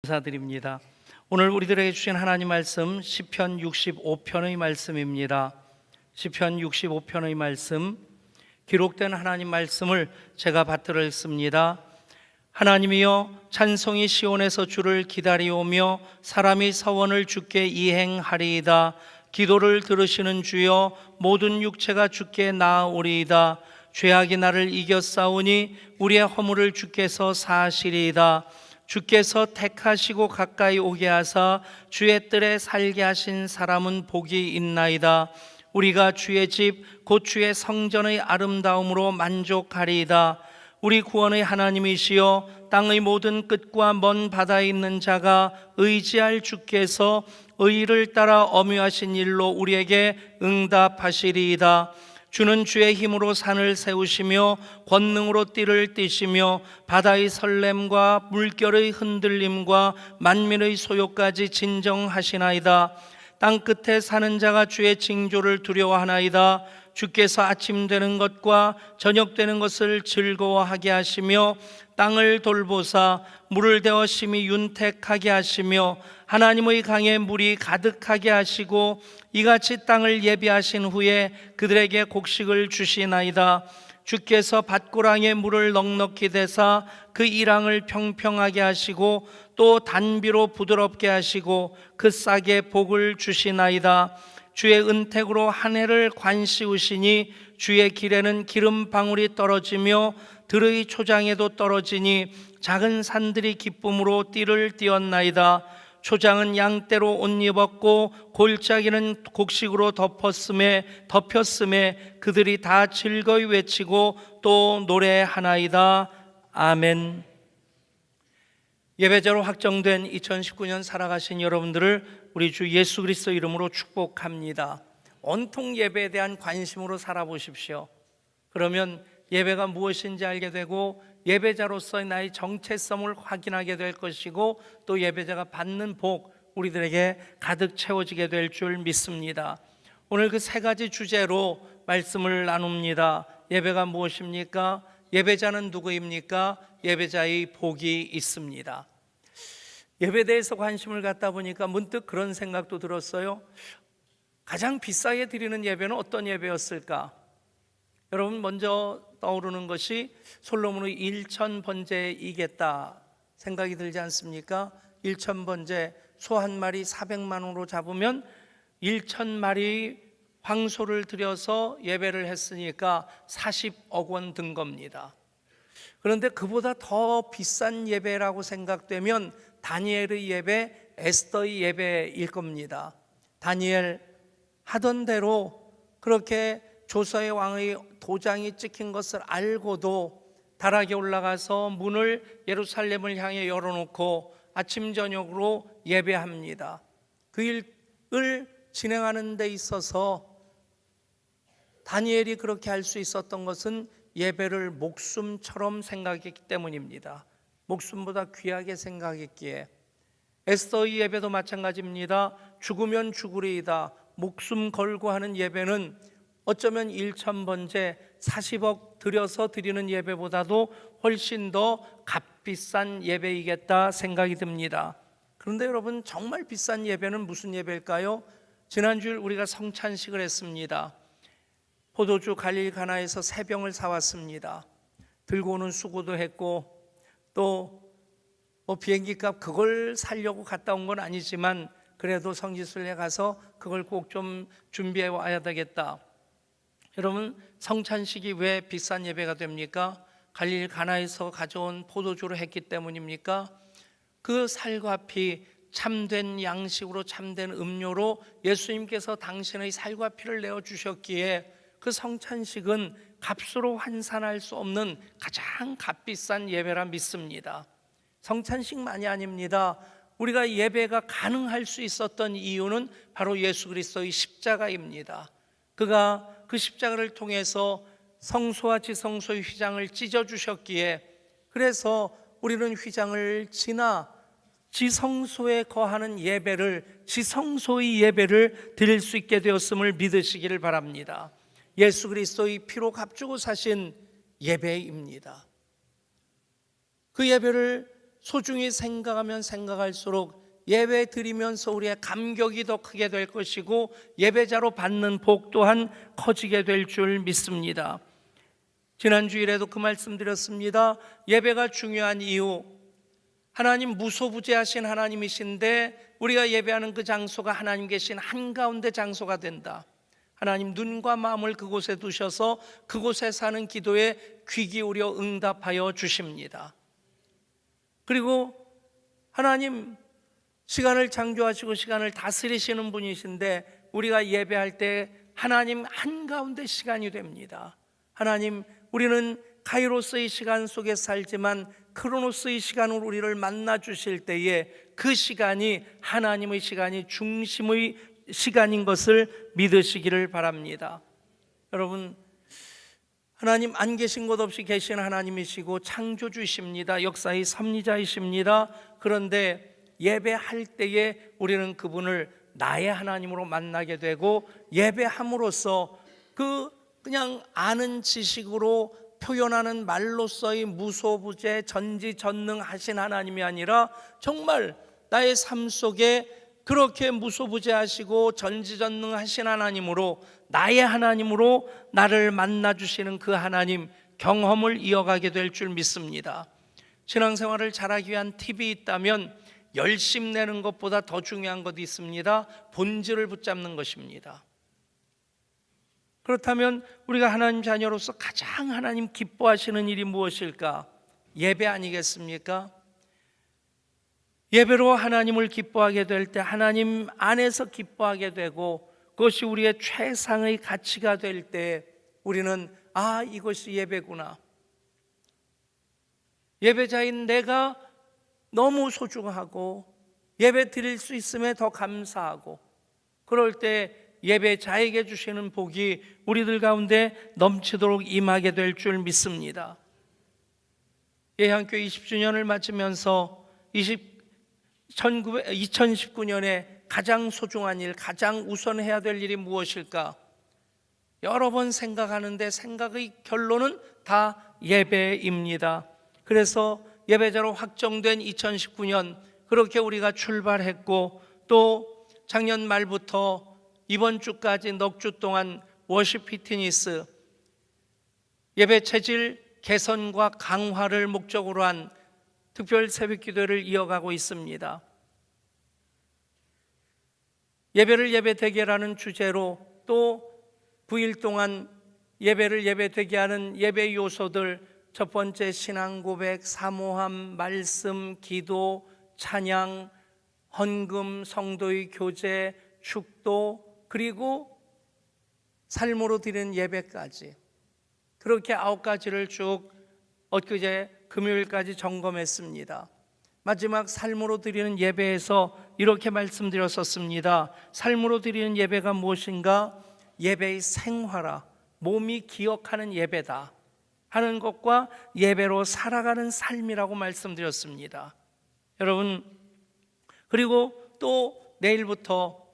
감사드립니다. 오늘 우리들에게 주신 하나님 말씀 시편 65편의 말씀입니다. 시편 65편의 말씀, 기록된 하나님 말씀을 제가 받들어 읽습니다. 하나님이여, 찬송이 시온에서 주를 기다리오며 사람이 서원을 주께 이행하리이다. 기도를 들으시는 주여, 모든 육체가 주께 나아오리이다. 죄악이 나를 이겼사오니 우리의 허물을 주께서 사하시리이다. 주께서 택하시고 가까이 오게 하사 주의 뜰에 살게 하신 사람은 복이 있나이다. 우리가 주의 집 곧 주의 성전의 아름다움으로 만족하리이다. 우리 구원의 하나님이시여, 땅의 모든 끝과 먼 바다에 있는 자가 의지할 주께서 의를 따라 엄유하신 일로 우리에게 응답하시리이다. 주는 주의 힘으로 산을 세우시며 권능으로 띠를 띠시며 바다의 설렘과 물결의 흔들림과 만민의 소요까지 진정하시나이다. 땅 끝에 사는 자가 주의 징조를 두려워하나이다. 주께서 아침 되는 것과 저녁 되는 것을 즐거워하게 하시며 땅을 돌보사 물을 대어 심히 윤택하게 하시며 하나님의 강에 물이 가득하게 하시고 이같이 땅을 예비하신 후에 그들에게 곡식을 주시나이다. 주께서 밭고랑에 물을 넉넉히 대사 그 이랑을 평평하게 하시고 또 단비로 부드럽게 하시고 그 싹에 복을 주시나이다. 주의 은택으로 한 해를 관시우시니 주의 길에는 기름 방울이 떨어지며 들의 초장에도 떨어지니 작은 산들이 기쁨으로 띠를 띠었나이다. 초장은 양떼로 옷 입었고 골짜기는 곡식으로 덮였음에 그들이 다 즐거이 외치고 또 노래하나이다. 아멘. 예배자로 확정된 2019년 살아가신 여러분들을 우리 주 예수 그리스도 이름으로 축복합니다. 온통 예배에 대한 관심으로 살아보십시오. 그러면 예배가 무엇인지 알게 되고 예배자로서의 나의 정체성을 확인하게 될 것이고 또 예배자가 받는 복 우리들에게 가득 채워지게 될 줄 믿습니다. 오늘 그 세 가지 주제로 말씀을 나눕니다. 예배가 무엇입니까? 예배자는 누구입니까? 예배자의 복이 있습니다. 예배에 대해서 관심을 갖다 보니까 문득 그런 생각도 들었어요. 가장 비싸게 드리는 예배는 어떤 예배였을까? 여러분, 먼저 떠오르는 것이 솔로몬의 1000번제이겠다 생각이 들지 않습니까? 1000번제, 소 한 마리 400만 원으로 잡으면 1000마리 황소를 들여서 예배를 했으니까 40억 원 든 겁니다. 그런데 그보다 더 비싼 예배라고 생각되면 다니엘의 예배, 에스더의 예배일 겁니다. 다니엘 하던 대로 그렇게 조서의 왕의 도장이 찍힌 것을 알고도 다락에 올라가서 문을 예루살렘을 향해 열어놓고 아침 저녁으로 예배합니다. 그 일을 진행하는 데 있어서 다니엘이 그렇게 할 수 있었던 것은 예배를 목숨처럼 생각했기 때문입니다. 목숨보다 귀하게 생각했기에. 에스더의 예배도 마찬가지입니다. 죽으면 죽으리이다. 목숨 걸고 하는 예배는 어쩌면 1000번제 40억 들여서 드리는 예배보다도 훨씬 더 값비싼 예배이겠다 생각이 듭니다. 그런데 여러분, 정말 비싼 예배는 무슨 예배일까요? 지난주일 우리가 성찬식을 했습니다. 포도주 갈릴 가나에서 세 병을 사왔습니다. 들고 오는 수고도 했고 또 비행기값 그걸 사려고 갔다 온 건 아니지만 그래도 성지순례 가서 그걸 꼭 좀 준비해 와야 되겠다. 여러분, 성찬식이 왜 비싼 예배가 됩니까? 갈릴 가나에서 가져온 포도주로 했기 때문입니까? 그 살과 피, 참된 양식으로 참된 음료로 예수님께서 당신의 살과 피를 내어주셨기에 그 성찬식은 값으로 환산할 수 없는 가장 값비싼 예배라 믿습니다. 성찬식만이 아닙니다. 우리가 예배가 가능할 수 있었던 이유는 바로 예수 그리스도의 십자가입니다. 그가 그 십자가를 통해서 성소와 지성소의 휘장을 찢어주셨기에 그래서 우리는 휘장을 지나 지성소에 거하는 예배를, 지성소의 예배를 드릴 수 있게 되었음을 믿으시기를 바랍니다. 예수 그리스도의 피로 값주고 사신 예배입니다. 그 예배를 소중히 생각하면 생각할수록 예배 드리면서 우리의 감격이 더 크게 될 것이고 예배자로 받는 복 또한 커지게 될 줄 믿습니다. 지난 주일에도 그 말씀 드렸습니다. 예배가 중요한 이유, 하나님 무소부재하신 하나님이신데 우리가 예배하는 그 장소가 하나님 계신 한가운데 장소가 된다. 하나님 눈과 마음을 그곳에 두셔서 그곳에 사는 기도에 귀 기울여 응답하여 주십니다. 그리고 하나님 시간을 창조하시고 시간을 다스리시는 분이신데 우리가 예배할 때 하나님 한가운데 시간이 됩니다. 하나님, 우리는 카이로스의 시간 속에 살지만 크로노스의 시간으로 우리를 만나 주실 때에 그 시간이 하나님의 시간이 중심의 시간인 것을 믿으시기를 바랍니다. 여러분, 하나님 안 계신 곳 없이 계신 하나님이시고 창조주이십니다. 역사의 섭리자이십니다. 그런데 예배할 때에 우리는 그분을 나의 하나님으로 만나게 되고 예배함으로써 그냥 아는 지식으로 표현하는 말로서의 무소부재 전지전능하신 하나님이 아니라 정말 나의 삶 속에 그렇게 무소부재하시고 전지전능하신 하나님으로 나의 하나님으로 나를 만나주시는 그 하나님 경험을 이어가게 될 줄 믿습니다. 신앙생활을 잘하기 위한 팁이 있다면 열심 내는 것보다 더 중요한 것이 있습니다. 본질을 붙잡는 것입니다. 그렇다면 우리가 하나님 자녀로서 가장 하나님 기뻐하시는 일이 무엇일까? 예배 아니겠습니까? 예배로 하나님을 기뻐하게 될 때 하나님 안에서 기뻐하게 되고 그것이 우리의 최상의 가치가 될 때 우리는 이것이 예배구나. 예배자인 내가 너무 소중하고 예배 드릴 수 있음에 더 감사하고 그럴 때 예배자에게 주시는 복이 우리들 가운데 넘치도록 임하게 될 줄 믿습니다. 예향교회 20주년을 맞으면서 2019년에 가장 소중한 일, 가장 우선해야 될 일이 무엇일까? 여러 번 생각하는데 생각의 결론은 다 예배입니다. 그래서 예배자로 확정된 2019년 그렇게 우리가 출발했고 또 작년 말부터 이번 주까지 넉 주 동안 워십 피트니스 예배 체질 개선과 강화를 목적으로 한 특별 새벽 기도를 이어가고 있습니다. 예배를 예배되게 하는 주제로 또 9일 동안 예배를 예배되게 하는 예배 요소들, 첫 번째 신앙 고백, 사모함, 말씀, 기도, 찬양, 헌금, 성도의 교제, 축도, 그리고 삶으로 드리는 예배까지 그렇게 9가지를 쭉 엊그제 금요일까지 점검했습니다. 마지막 삶으로 드리는 예배에서 이렇게 말씀드렸었습니다. 삶으로 드리는 예배가 무엇인가? 예배의 생활화, 몸이 기억하는 예배다 하는 것과 예배로 살아가는 삶이라고 말씀드렸습니다. 여러분, 그리고 또 내일부터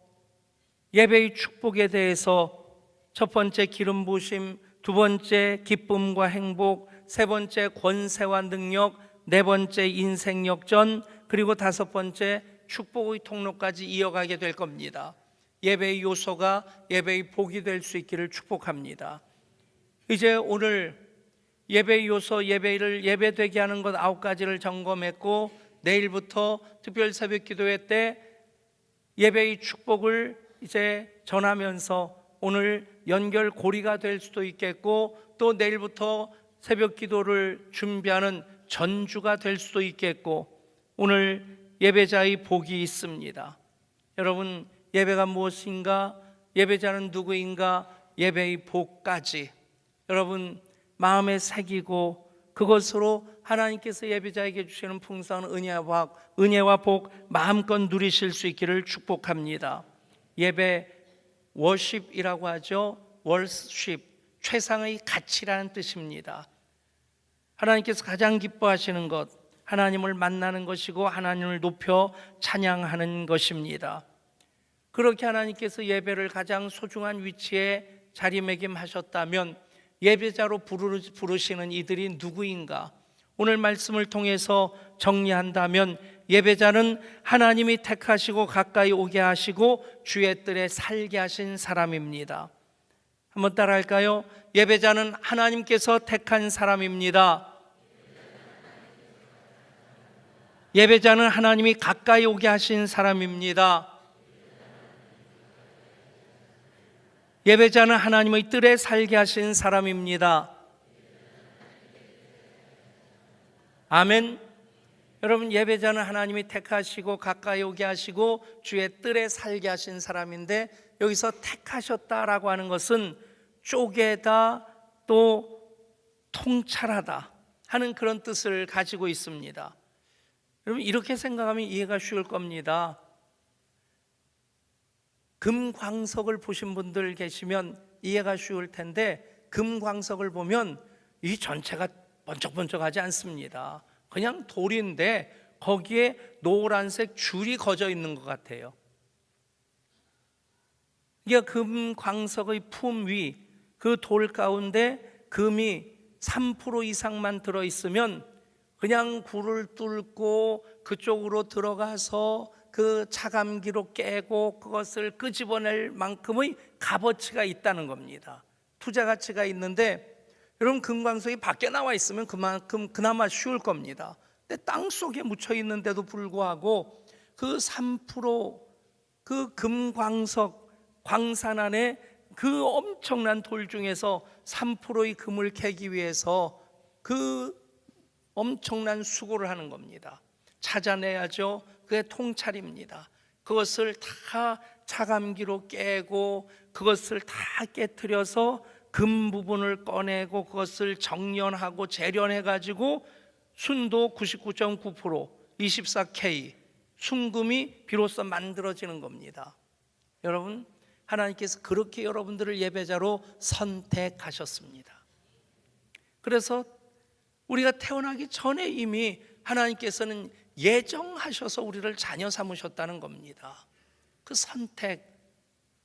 예배의 축복에 대해서 첫 번째 기름 부으심, 두 번째 기쁨과 행복, 세 번째 권세와 능력, 네 번째 인생 역전, 그리고 다섯 번째 축복의 통로까지 이어가게 될 겁니다. 예배의 요소가 예배의 복이 될 수 있기를 축복합니다. 이제 오늘 예배의 요소, 예배를 예배되게 하는 것 9가지를 점검했고 내일부터 특별 새벽 기도회 때 예배의 축복을 이제 전하면서 오늘 연결 고리가 될 수도 있겠고 또 내일부터 새벽 기도를 준비하는 전주가 될 수도 있겠고 오늘 예배자의 복이 있습니다. 여러분, 예배가 무엇인가? 예배자는 누구인가? 예배의 복까지 여러분 마음에 새기고 그것으로 하나님께서 예배자에게 주시는 풍성한 은혜와 복 마음껏 누리실 수 있기를 축복합니다. 예배 워십이라고 하죠. 월십, 최상의 가치라는 뜻입니다. 하나님께서 가장 기뻐하시는 것, 하나님을 만나는 것이고 하나님을 높여 찬양하는 것입니다. 그렇게 하나님께서 예배를 가장 소중한 위치에 자리매김하셨다면 예배자로 부르시는 이들이 누구인가? 오늘 말씀을 통해서 정리한다면 예배자는 하나님이 택하시고 가까이 오게 하시고 주의 뜰에 살게 하신 사람입니다. 한번 따라할까요? 예배자는 하나님께서 택한 사람입니다. 예배자는 하나님이 가까이 오게 하신 사람입니다. 예배자는 하나님의 뜰에 살게 하신 사람입니다. 아멘. 여러분, 예배자는 하나님이 택하시고 가까이 오게 하시고 주의 뜰에 살게 하신 사람인데, 여기서 택하셨다라고 하는 것은 쪼개다 또 통찰하다 하는 그런 뜻을 가지고 있습니다. 여러분, 이렇게 생각하면 이해가 쉬울 겁니다. 금광석을 보신 분들 계시면 이해가 쉬울 텐데, 금광석을 보면 이 전체가 번쩍번쩍하지 않습니다. 그냥 돌인데 거기에 노란색 줄이 거져 있는 것 같아요. 이게 금광석의 품 위, 그 돌 가운데 금이 3% 이상만 들어있으면 그냥 굴을 뚫고 그쪽으로 들어가서 그 차감기로 깨고 그것을 끄집어낼 만큼의 값어치가 있다는 겁니다. 투자 가치가 있는데, 여러분, 금광석이 밖에 나와 있으면 그만큼 그나마 쉬울 겁니다. 근데 땅 속에 묻혀 있는데도 불구하고 그 3% 그 금광석 광산 안에 그 엄청난 돌 중에서 3%의 금을 캐기 위해서 그 엄청난 수고를 하는 겁니다. 찾아내야죠. 그게 통찰입니다. 그것을 다 차감기로 깨고 그것을 다 깨트려서 금 부분을 꺼내고 그것을 정련하고 재련해 가지고 순도 99.9% 24K 순금이 비로소 만들어지는 겁니다. 여러분, 하나님께서 그렇게 여러분들을 예배자로 선택하셨습니다. 그래서 우리가 태어나기 전에 이미 하나님께서는 예정하셔서 우리를 자녀 삼으셨다는 겁니다. 그 선택,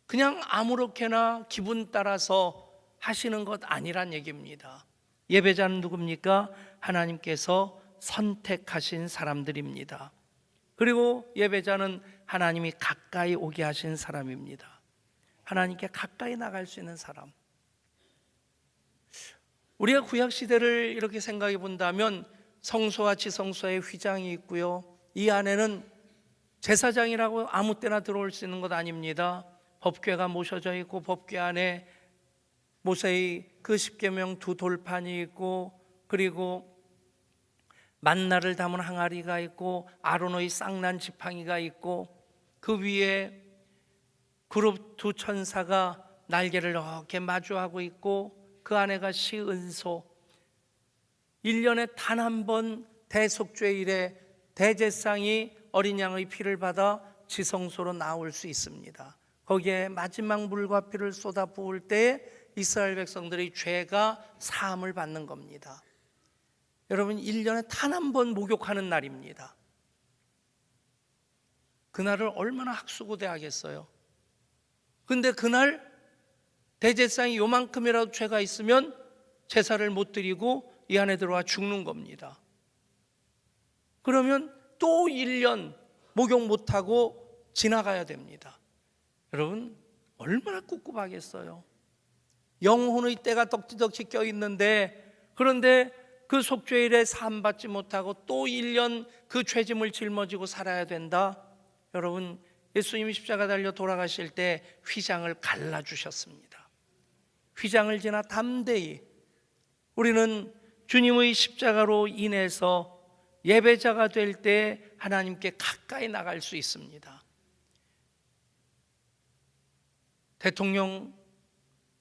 그냥 아무렇게나 기분 따라서 하시는 것 아니란 얘기입니다. 예배자는 누굽니까? 하나님께서 선택하신 사람들입니다. 그리고 예배자는 하나님이 가까이 오게 하신 사람입니다. 하나님께 가까이 나갈 수 있는 사람. 우리가 구약시대를 이렇게 생각해 본다면 성소와 지성소에 휘장이 있고요, 이 안에는 제사장이라고 아무 때나 들어올 수 있는 것 아닙니다. 법궤가 모셔져 있고 법궤 안에 모세의 그 십계명 두 돌판이 있고, 그리고 만나를 담은 항아리가 있고 아론의 쌍난 지팡이가 있고, 그 위에 그룹 두 천사가 날개를 이렇게 마주하고 있고, 그 안에가 시은소. 1년에 단 한 번 대속죄일에 대제사장이 어린 양의 피를 받아 지성소로 나올 수 있습니다. 거기에 마지막 물과 피를 쏟아 부을 때에 이스라엘 백성들의 죄가 사함을 받는 겁니다. 여러분, 1년에 단 한 번 목욕하는 날입니다. 그날을 얼마나 학수고대하겠어요. 근데 그날 대제사장이 요만큼이라도 죄가 있으면 제사를 못 드리고 이 안에 들어와 죽는 겁니다. 그러면 또 1년 목욕 못하고 지나가야 됩니다. 여러분, 얼마나 꿉꿉하겠어요. 영혼의 때가 덕지덕지 껴있는데, 그런데 그 속죄일에 사함받지 못하고 또 1년 그 죄짐을 짊어지고 살아야 된다. 여러분, 예수님이 십자가 달려 돌아가실 때 휘장을 갈라주셨습니다. 휘장을 지나 담대히 우리는 주님의 십자가로 인해서 예배자가 될 때 하나님께 가까이 나갈 수 있습니다. 대통령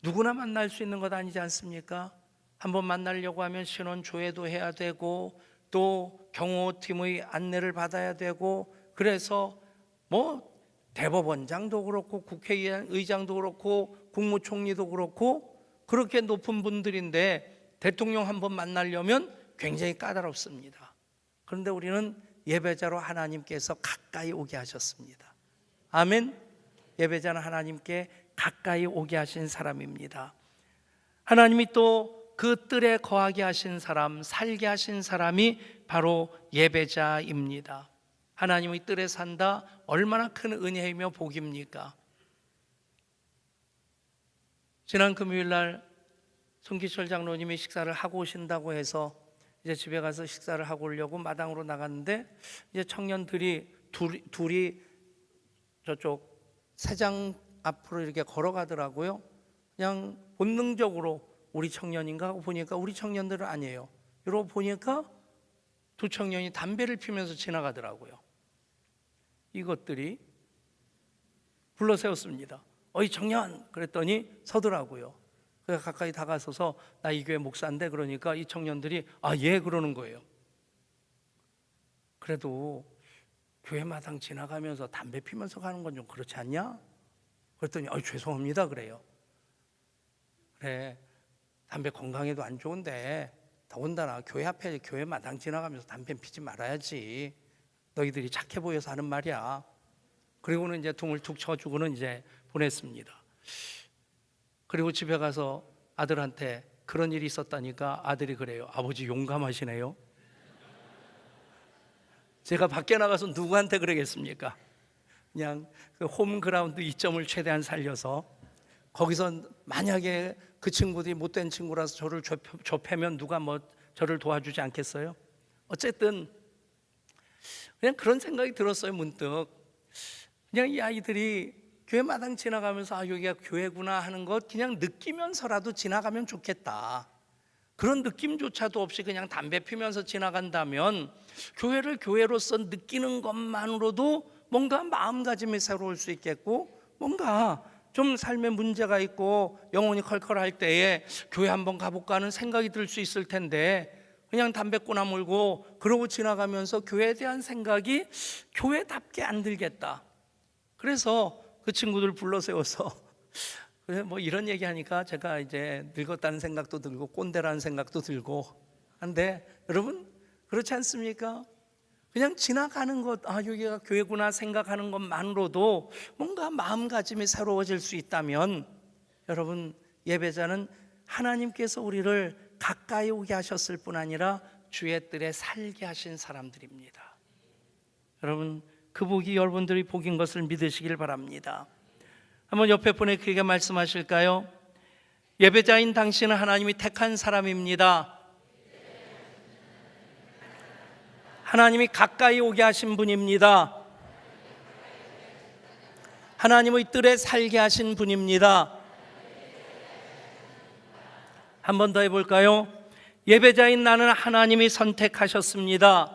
누구나 만날 수 있는 것 아니지 않습니까? 한번 만나려고 하면 신원 조회도 해야 되고 또 경호팀의 안내를 받아야 되고, 그래서 대법원장도 그렇고 국회의장도 그렇고 국무총리도 그렇고 그렇게 높은 분들인데 대통령 한번 만나려면 굉장히 까다롭습니다. 그런데 우리는 예배자로 하나님께서 가까이 오게 하셨습니다. 아멘. 예배자는 하나님께 가까이 오게 하신 사람입니다. 하나님이 또 그 뜰에 거하게 하신 사람, 살게 하신 사람이 바로 예배자입니다. 하나님의 뜰에 산다, 얼마나 큰 은혜이며 복입니까? 지난 금요일 날 송기철 장로님이 식사를 하고 오신다고 해서 이제 집에 가서 식사를 하고 오려고 마당으로 나갔는데, 이제 청년들이 둘이 저쪽 세장 앞으로 이렇게 걸어가더라고요. 그냥 본능적으로 우리 청년인가 하고 보니까 우리 청년들은 아니에요. 이러고 보니까 두 청년이 담배를 피우면서 지나가더라고요. 이것들이 불러 세웠습니다. 어이 청년! 그랬더니 서더라고요. 그래서 가까이 다가서서 나 이 교회 목사인데, 그러니까 이 청년들이 아, 예, 그러는 거예요. 그래도 교회 마당 지나가면서 담배 피면서 가는 건 좀 그렇지 않냐? 그랬더니 죄송합니다 그래요. 그래, 담배 건강에도 안 좋은데 더군다나 교회 앞에 교회 마당 지나가면서 담배 피지 말아야지. 너희들이 착해 보여서 하는 말이야. 그리고는 이제 둥을 툭 쳐주고는 이제 보냈습니다. 그리고 집에 가서 아들한테 그런 일이 있었다니까 아들이 그래요. 아버지 용감하시네요. 제가 밖에 나가서 누구한테 그러겠습니까? 그냥 그 홈그라운드 이점을 최대한 살려서, 거기서 만약에 그 친구들이 못된 친구라서 저를 좁혀면 누가 뭐 저를 도와주지 않겠어요? 어쨌든 그냥 그런 생각이 들었어요. 문득 그냥 이 아이들이 교회 마당 지나가면서 아, 여기가 교회구나 하는 것 그냥 느끼면서라도 지나가면 좋겠다. 그런 느낌조차도 없이 그냥 담배 피면서 지나간다면 교회를 교회로서 느끼는 것만으로도 뭔가 마음가짐이 새로울 수 있겠고, 뭔가 좀 삶에 문제가 있고 영혼이 컬컬할 때에 교회 한번 가볼까 하는 생각이 들 수 있을 텐데, 그냥 담배 꼬나 물고 그러고 지나가면서 교회에 대한 생각이 교회답게 안 들겠다. 그래서 그 친구들 불러 세워서 그래 뭐 이런 얘기하니까 제가 이제 늙었다는 생각도 들고 꼰대라는 생각도 들고 한데, 여러분 그렇지 않습니까? 그냥 지나가는 것, 아, 여기가 교회구나 생각하는 것만으로도 뭔가 마음가짐이 새로워질 수 있다면, 여러분 예배자는 하나님께서 우리를 가까이 오게 하셨을 뿐 아니라 주의 뜰에 살게 하신 사람들입니다. 여러분 그 복이 여러분들이 복인 것을 믿으시길 바랍니다. 한번 옆에 분에게 그렇게 말씀하실까요? 예배자인 당신은 하나님이 택한 사람입니다. 하나님이 가까이 오게 하신 분입니다. 하나님의 뜰에 살게 하신 분입니다. 한 번 더 해볼까요? 예배자인 나는 하나님이 선택하셨습니다.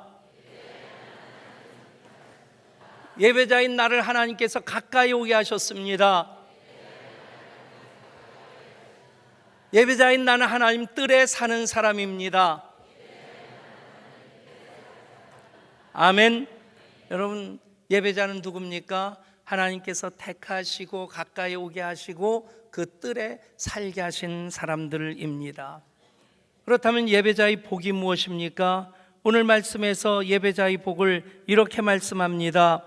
예배자인 나를 하나님께서 가까이 오게 하셨습니다. 예배자인 나는 하나님 뜰에 사는 사람입니다. 아멘. 여러분 예배자는 누굽니까? 하나님께서 택하시고 가까이 오게 하시고 그 뜰에 살게 하신 사람들입니다. 그렇다면 예배자의 복이 무엇입니까? 오늘 말씀에서 예배자의 복을 이렇게 말씀합니다.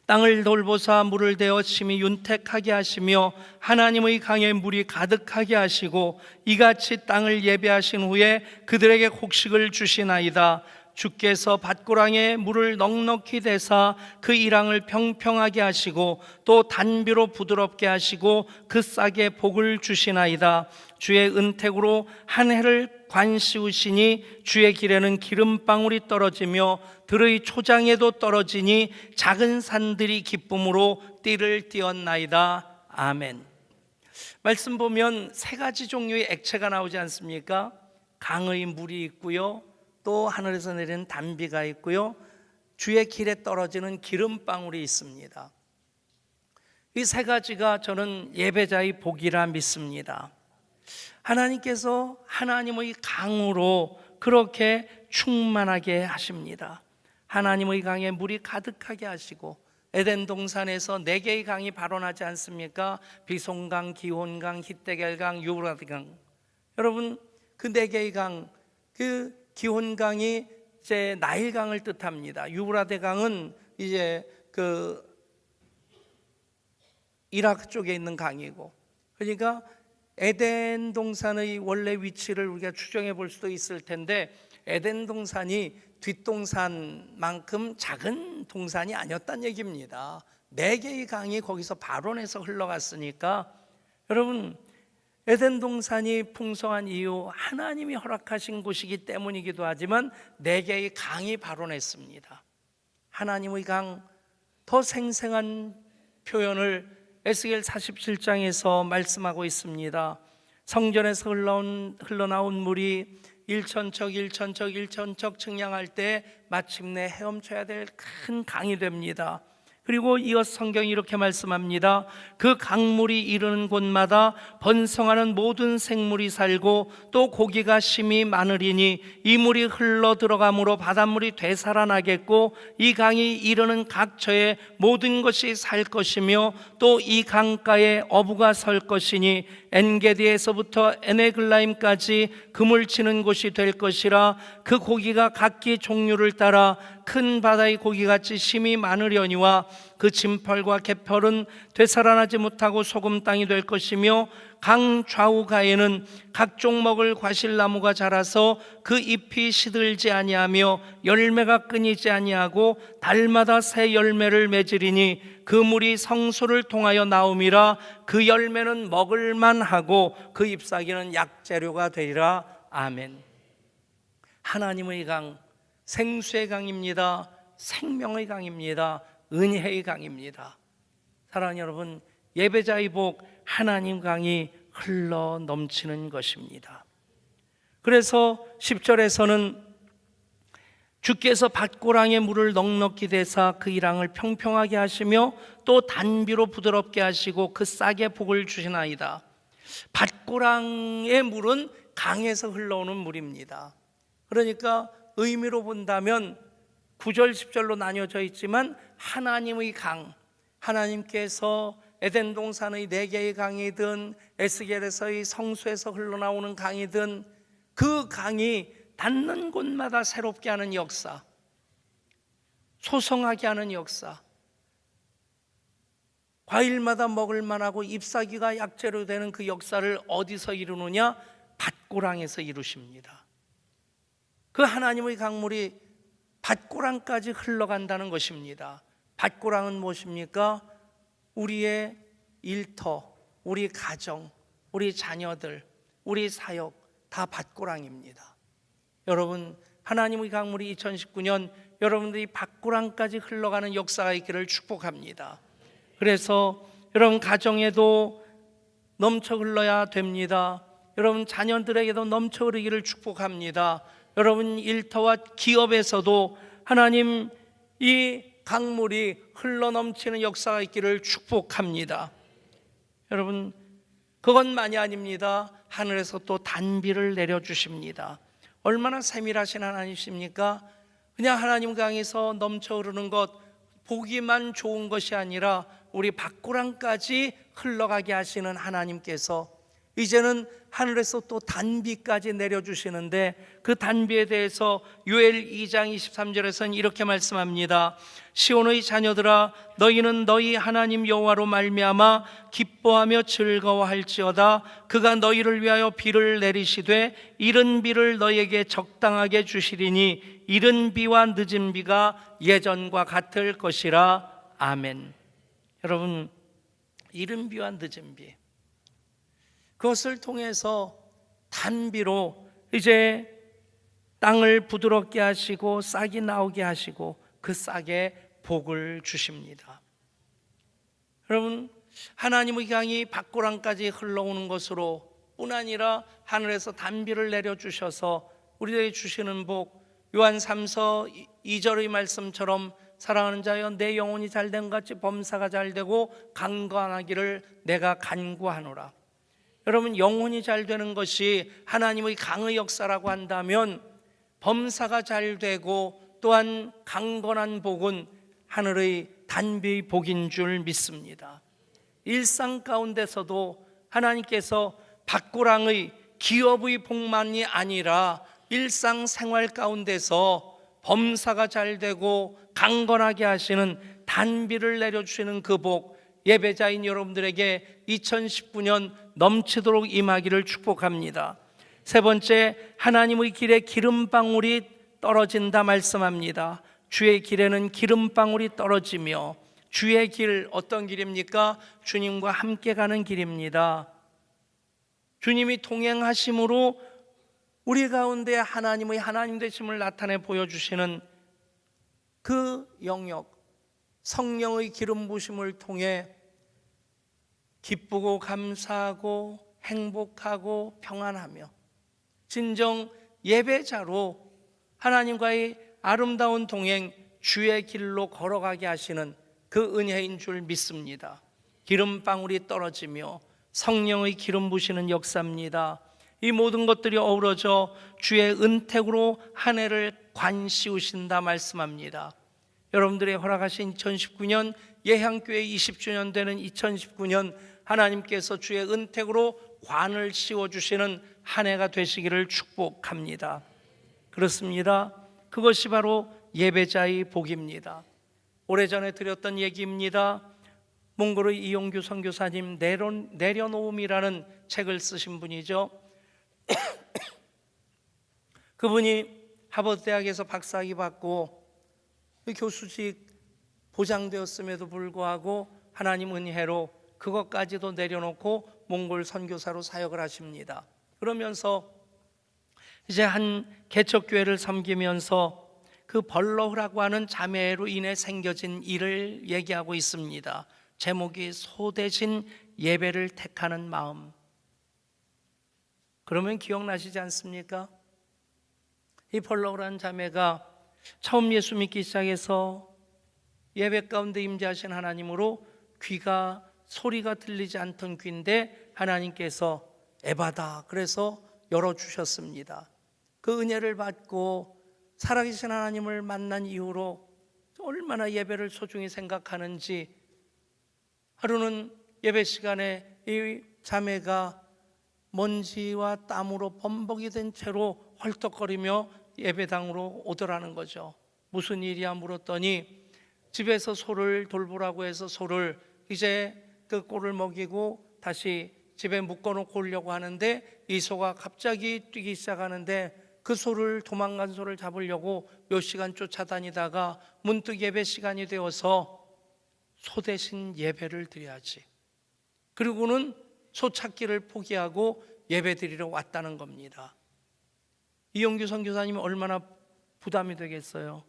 땅을 돌보사 물을 대어 심히 윤택하게 하시며 하나님의 강에 물이 가득하게 하시고 이같이 땅을 예배하신 후에 그들에게 곡식을 주시나이다. 주께서 밭고랑에 물을 넉넉히 대사 그 이랑을 평평하게 하시고 또 단비로 부드럽게 하시고 그 싹에 복을 주시나이다. 주의 은택으로 한 해를 관시우시니 주의 길에는 기름방울이 떨어지며 들의 초장에도 떨어지니 작은 산들이 기쁨으로 띠를 띄었나이다. 아멘. 말씀 보면 세 가지 종류의 액체가 나오지 않습니까? 강의 물이 있고요, 또 하늘에서 내리는 단비가 있고요, 주의 길에 떨어지는 기름방울이 있습니다. 이 세 가지가 저는 예배자의 복이라 믿습니다. 하나님께서 하나님의 강으로 그렇게 충만하게 하십니다. 하나님의 강에 물이 가득하게 하시고, 에덴 동산에서 4개의 강이 발원하지 않습니까? 비송강, 기혼강, 히데겔강, 유브라데강. 여러분 그 4개의 강, 그 기혼강이 이제 나일강을 뜻합니다. 유브라데강은 이제 그 이라크 쪽에 있는 강이고, 그러니까 에덴 동산의 원래 위치를 우리가 추정해 볼 수도 있을 텐데, 에덴 동산이 뒷동산만큼 작은 동산이 아니었단 얘기입니다. 4개의 강이 거기서 발원해서 흘러갔으니까, 여러분, 에덴 동산이 풍성한 이유, 하나님이 허락하신 곳이기 때문이기도 하지만 4개의 강이 발원했습니다. 하나님의 강, 더 생생한 표현을 에스겔 47장에서 말씀하고 있습니다. 성전에서 흘러나온 물이 일천척 측량할 때 마침내 헤엄쳐야 될 큰 강이 됩니다. 그리고 이어 성경이 이렇게 말씀합니다. 그 강물이 이르는 곳마다 번성하는 모든 생물이 살고 또 고기가 심히 많으리니 이 물이 흘러 들어가므로 바닷물이 되살아나겠고 이 강이 이르는 각처에 모든 것이 살 것이며 또 이 강가에 어부가 설 것이니 엔게디에서부터 에네글라임까지 그물 치는 곳이 될 것이라. 그 고기가 각기 종류를 따라 큰 바다의 고기같이 심히 많으려니와 그 진펄과 개펄은 되살아나지 못하고 소금 땅이 될 것이며 강 좌우가에는 각종 먹을 과실나무가 자라서 그 잎이 시들지 아니하며 열매가 끊이지 아니하고 달마다 새 열매를 맺으리니 그 물이 성소를 통하여 나옴이라. 그 열매는 먹을만하고 그 잎사귀는 약재료가 되리라. 아멘. 하나님의 강, 생수의 강입니다. 생명의 강입니다. 은혜의 강입니다. 사랑하는 여러분, 예배자의 복, 하나님 강이 흘러 넘치는 것입니다. 그래서 10절에서는 주께서 밭고랑에 물을 넉넉히 대사 그 이랑을 평평하게 하시며 또 단비로 부드럽게 하시고 그 싹에 복을 주시나이다. 밭고랑의 물은 강에서 흘러오는 물입니다. 그러니까 의미로 본다면 9절 10절로 나뉘어져 있지만 하나님의 강, 하나님께서 에덴 동산의 4개의 강이든 에스겔에서의 성수에서 흘러나오는 강이든 그 강이 닿는 곳마다 새롭게 하는 역사, 소성하게 하는 역사, 과일마다 먹을 만하고 잎사귀가 약재로 되는 그 역사를 어디서 이루느냐? 밭고랑에서 이루십니다. 그 하나님의 강물이 밭고랑까지 흘러간다는 것입니다. 밭고랑은 무엇입니까? 우리의 일터, 우리 가정, 우리 자녀들, 우리 사역 다 밭고랑입니다. 여러분, 하나님의 강물이 2019년 여러분들이 밭고랑까지 흘러가는 역사가 있기를 축복합니다. 그래서 여러분 가정에도 넘쳐 흘러야 됩니다. 여러분 자녀들에게도 넘쳐 흐르기를 축복합니다. 여러분 일터와 기업에서도 하나님 이 강물이 흘러넘치는 역사가 있기를 축복합니다. 여러분, 그것만이 아닙니다. 하늘에서 또 단비를 내려주십니다. 얼마나 세밀하신 하나님이십니까? 그냥 하나님 강에서 넘쳐 흐르는 것, 보기만 좋은 것이 아니라 우리 밭고랑까지 흘러가게 하시는 하나님께서 이제는 하늘에서 또 단비까지 내려주시는데, 그 단비에 대해서 요엘 2장 23절에서는 이렇게 말씀합니다. 시온의 자녀들아, 너희는 너희 하나님 여호와로 말미암아 기뻐하며 즐거워할지어다. 그가 너희를 위하여 비를 내리시되 이른 비를 너희에게 적당하게 주시리니 이른 비와 늦은 비가 예전과 같을 것이라. 아멘. 여러분, 이른 비와 늦은 비, 그것을 통해서 단비로 이제 땅을 부드럽게 하시고 싹이 나오게 하시고 그 싹에 복을 주십니다. 여러분, 하나님의 강이 밭고랑까지 흘러오는 것으로 뿐 아니라 하늘에서 단비를 내려주셔서 우리에게 주시는 복, 요한 3서 2절의 말씀처럼 사랑하는 자여 내 영혼이 잘된 것 같이 범사가 잘되고 강건하기를 내가 간구하노라. 여러분, 영혼이 잘 되는 것이 하나님의 강의 역사라고 한다면 범사가 잘 되고 또한 강건한 복은 하늘의 단비의 복인 줄 믿습니다. 일상 가운데서도 하나님께서 밭고랑의 기업의 복만이 아니라 일상생활 가운데서 범사가 잘 되고 강건하게 하시는 단비를 내려주시는 그 복, 예배자인 여러분들에게 2019년 넘치도록 임하기를 축복합니다. 세 번째, 하나님의 길에 기름방울이 떨어진다 말씀합니다. 주의 길에는 기름방울이 떨어지며, 주의 길 어떤 길입니까? 주님과 함께 가는 길입니다. 주님이 동행하심으로 우리 가운데 하나님의 하나님 되심을 나타내 보여주시는 그 영역, 성령의 기름 부심을 통해 기쁘고 감사하고 행복하고 평안하며 진정 예배자로 하나님과의 아름다운 동행, 주의 길로 걸어가게 하시는 그 은혜인 줄 믿습니다. 기름방울이 떨어지며 성령의 기름 부시는 역사입니다. 이 모든 것들이 어우러져 주의 은택으로 한 해를 관씌우신다 말씀합니다. 여러분들의 허락하신 2019년, 예향교회 20주년 되는 2019년, 하나님께서 주의 은택으로 관을 씌워주시는 한 해가 되시기를 축복합니다. 그렇습니다. 그것이 바로 예배자의 복입니다. 오래전에 드렸던 얘기입니다. 몽골의 이용규 선교사님 내려놓음이라는 책을 쓰신 분이죠. 그분이 하버드 대학에서 박사학위 받고 교수직 보장되었음에도 불구하고 하나님 은혜로 그것까지도 내려놓고 몽골 선교사로 사역을 하십니다. 그러면서 이제 한 개척교회를 섬기면서 그 벌러흐라고 하는 자매로 인해 생겨진 일을 얘기하고 있습니다. 제목이 소 대신 예배를 택하는 마음. 그러면 기억나시지 않습니까? 이 벌러흐라는 자매가 처음 예수 믿기 시작해서 예배 가운데 임재하신 하나님으로 귀가 소리가 들리지 않던 귀인데 하나님께서 에바다 그래서 열어주셨습니다. 그 은혜를 받고 살아계신 하나님을 만난 이후로 얼마나 예배를 소중히 생각하는지, 하루는 예배 시간에 이 자매가 먼지와 땀으로 범벅이 된 채로 헐떡거리며 예배당으로 오더라는 거죠. 무슨 일이야 물었더니 집에서 소를 돌보라고 해서 소를 이제 그 꼴을 먹이고 다시 집에 묶어놓고 오려고 하는데 이 소가 갑자기 뛰기 시작하는데 그 소를, 도망간 소를 잡으려고 몇 시간 쫓아다니다가 문득 예배 시간이 되어서 소 대신 예배를 드려야지, 그리고는 소 찾기를 포기하고 예배 드리러 왔다는 겁니다. 이용규 선교사님이 얼마나 부담이 되겠어요.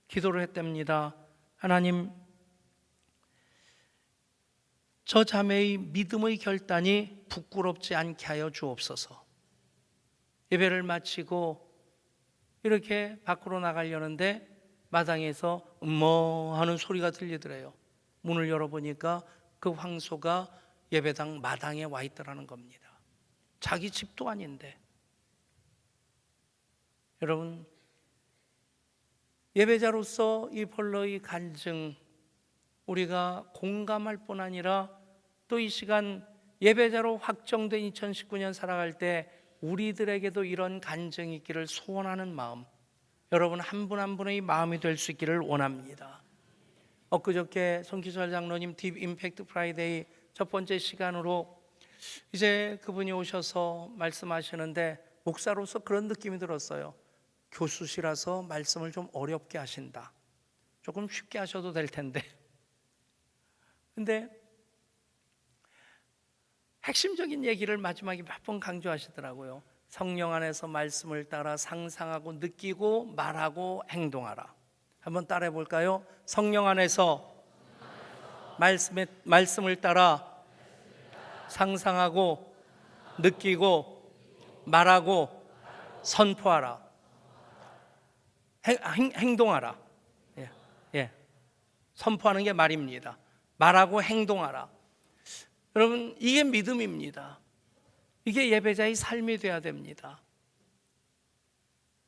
기도를 했답니다. 하나님, 저 자매의 믿음의 결단이 부끄럽지 않게 하여 주옵소서. 예배를 마치고 이렇게 밖으로 나가려는데 마당에서 하는 소리가 들리더래요. 문을 열어보니까 그 황소가 예배당 마당에 와 있더라는 겁니다. 자기 집도 아닌데. 여러분, 예배자로서 이 벌러의 간증 우리가 공감할 뿐 아니라 또 이 시간 예배자로 확정된 2019년 살아갈 때 우리들에게도 이런 간증이 있기를 소원하는 마음, 여러분 한 분 한 분의 마음이 될 수 있기를 원합니다. 엊그저께 손기철 장로님 딥 임팩트 프라이데이 첫 번째 시간으로 이제 그분이 오셔서 말씀하시는데 목사로서 그런 느낌이 들었어요. 교수시라서 말씀을 좀 어렵게 하신다. 조금 쉽게 하셔도 될 텐데. 근데 핵심적인 얘기를 마지막에 몇 번 강조하시더라고요. 성령 안에서 말씀을 따라 상상하고 느끼고 말하고 행동하라. 한번 따라해 볼까요? 성령 안에서 말씀을 따라 상상하고 느끼고 말하고 선포하라. 행동하라. 예. 선포하는 게 말입니다. 말하고 행동하라. 여러분, 이게 믿음입니다. 이게 예배자의 삶이 되어야 됩니다.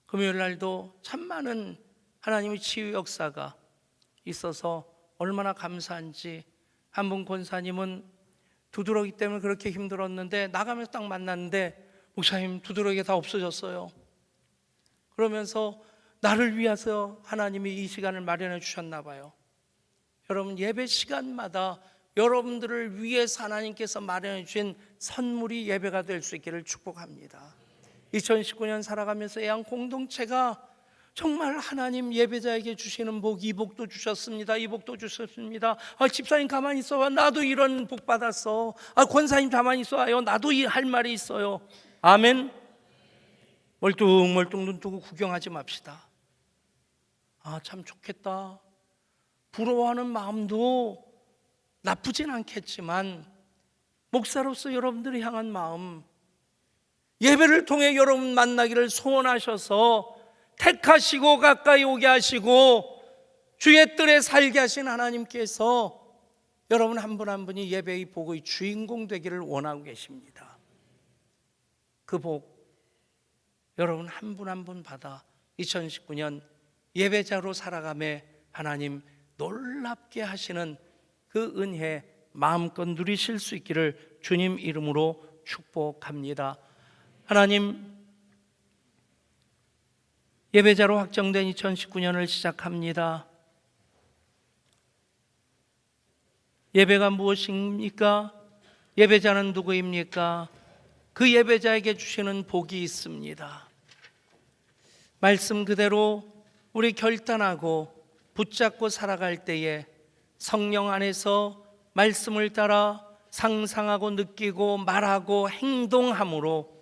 금요일 날도 참 많은 하나님의 치유 역사가 있어서 얼마나 감사한지. 한 분 권사님은 두드러기 때문에 그렇게 힘들었는데 나가면서 딱 만났는데 목사님 두드러기가 다 없어졌어요. 그러면서 나를 위해서 하나님이 이 시간을 마련해 주셨나 봐요. 여러분, 예배 시간마다 여러분들을 위해서 하나님께서 마련해 주신 선물이 예배가 될 수 있기를 축복합니다. 2019년 살아가면서 애양 공동체가 정말 하나님 예배자에게 주시는 복, 이 복도 주셨습니다. 이 복도 주셨습니다. 집사님 가만히 있어봐. 나도 이런 복 받았어. 권사님 가만히 있어요. 나도 이 할 말이 있어요. 아멘. 멀뚱멀뚱 눈 뜨고 구경하지 맙시다. 참 좋겠다. 부러워하는 마음도 나쁘진 않겠지만 목사로서 여러분들을 향한 마음, 예배를 통해 여러분 만나기를 소원하셔서 택하시고 가까이 오게 하시고 주의 뜰에 살게 하신 하나님께서 여러분 한 분 한 분이 예배의 복의 주인공 되기를 원하고 계십니다. 그 복 여러분 한 분 한 분 받아 2019년 예배자로 살아가며 하나님 놀랍게 하시는 그 은혜 마음껏 누리실 수 있기를 주님 이름으로 축복합니다. 하나님, 예배자로 확정된 2019년을 시작합니다. 예배가 무엇입니까? 예배자는 누구입니까? 그 예배자에게 주시는 복이 있습니다. 말씀 그대로 우리 결단하고 붙잡고 살아갈 때에 성령 안에서 말씀을 따라 상상하고 느끼고 말하고 행동함으로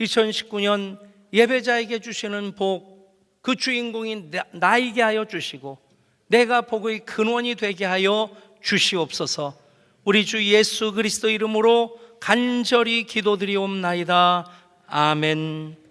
2019년 예배자에게 주시는 복, 그 주인공이 나에게 하여 주시고 내가 복의 근원이 되게 하여 주시옵소서. 우리 주 예수 그리스도 이름으로 간절히 기도드리옵나이다. 아멘.